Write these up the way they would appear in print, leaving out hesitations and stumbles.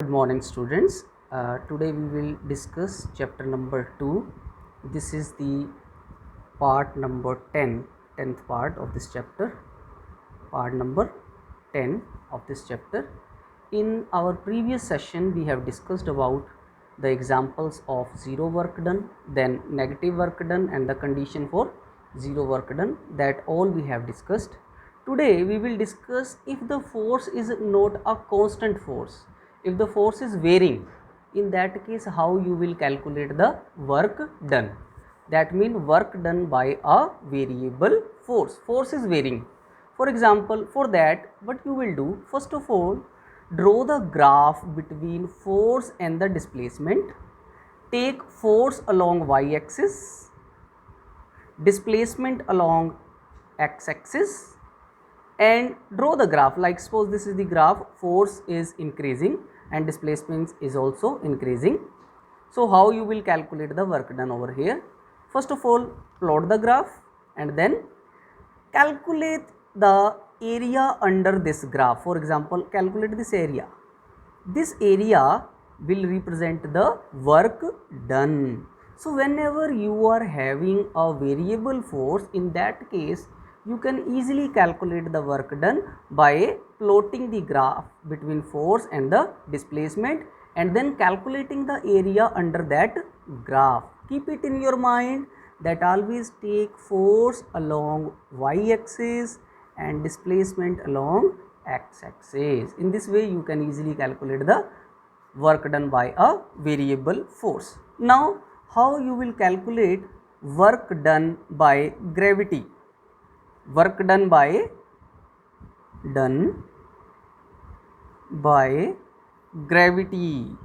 Good morning, students. Today we will discuss chapter number 2. This is the part number 10, 10th part of this chapter, part number 10 of this chapter. In our previous session, we have discussed about the examples of zero work done, then negative work done, and the condition for zero work done. That all we have discussed. Today we will discuss if the force is not a constant force, if the force is varying. In that case, how you will calculate the work done. That means work done by a variable force. Force is varying. For example, for that what you will do, first of all, draw the graph between force and the displacement. Take force along y-axis, displacement along x-axis, and draw the graph. Like suppose this is the graph, force is increasing and displacement is also increasing. So how you will calculate the work done over here? First of all, plot the graph and then calculate the area under this graph. For example, calculate this area. This area will represent the work done. So whenever you are having a variable force, in that case you can easily calculate the work done by plotting the graph between force and the displacement and then calculating the area under that graph. Keep it in your mind that always take force along y-axis and displacement along x-axis. In this way you can easily calculate the work done by a variable force. Now how you will calculate work done by gravity? Work done by gravity.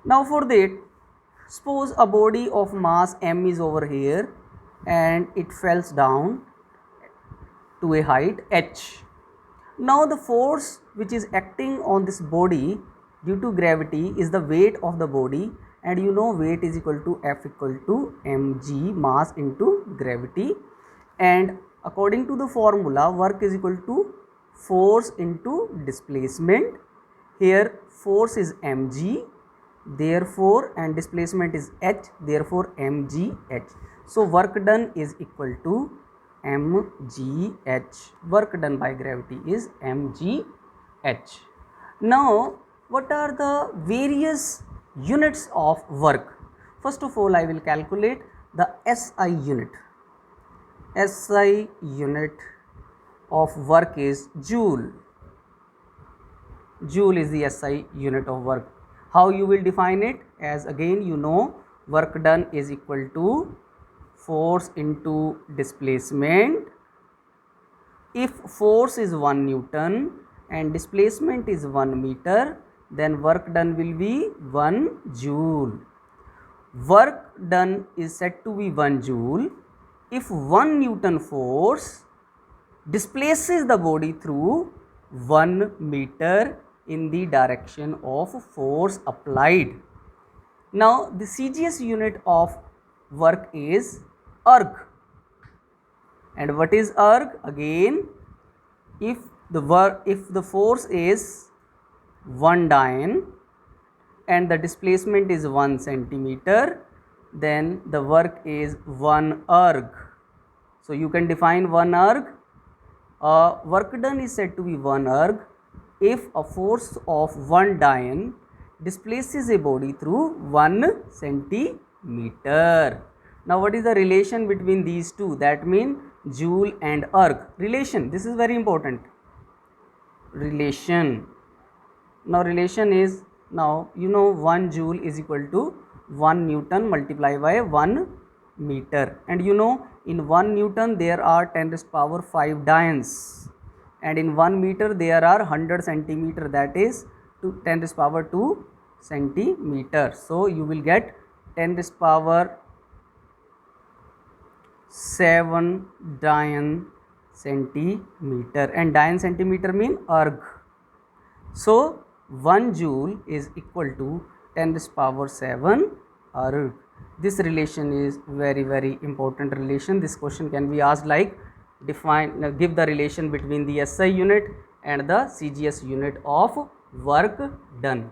Now for that, suppose a body of mass m is over here and it falls down to a height h. Now the force which is acting on this body due to gravity is the weight of the body, and you know weight is equal to F equal to mg, mass into gravity, and according to the formula work is equal to force into displacement. Here force is mg, therefore, and displacement is h, therefore mgh. So work done is equal to mgh. Work done by gravity is mgh. Now what are the various units of work? First of all, I will calculate the SI unit. SI unit of work is joule. Joule is the SI unit of work. How you will define it? As again you know, work done is equal to force into displacement. If force is 1 Newton and displacement is 1 meter, then work done will be 1 joule. Work done is said to be 1 joule if 1 Newton force displaces the body through 1 meter in the direction of force applied. Now the CGS unit of work is erg. And what is erg? Again, if the force is 1 Dalton and the displacement is 1 centimeter, then the work is 1 erg. So you can define 1 erg. Work done is said to be 1 erg if a force of 1 Dalton displaces a body through 1 centimeter. Now what is the relation between these two? That means joule and erg. Relation, this is very important. Relation. Now relation is, now you know 1 joule is equal to 1 Newton multiplied by 1 meter, and you know in 1 Newton there are 10 raised power 5 Daltons, and in 1 meter there are 100 centimeter, that is 10 raised power 2 centimeter. So you will get 10 raised power 7 Dalton centimeter, and Dalton centimeter mean erg. So 1 joule is equal to 10 raised power 7 erg. This relation is very important relation. This question can be asked like, give the relation between the SI unit and the CGS unit of work done.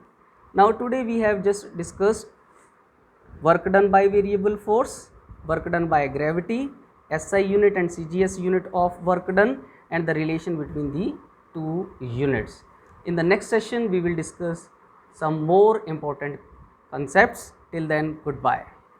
Now today we have just discussed work done by variable force, work done by gravity, SI unit and CGS unit of work done, and the relation between the two units. In the next session we will discuss some more important concepts. Till then, goodbye.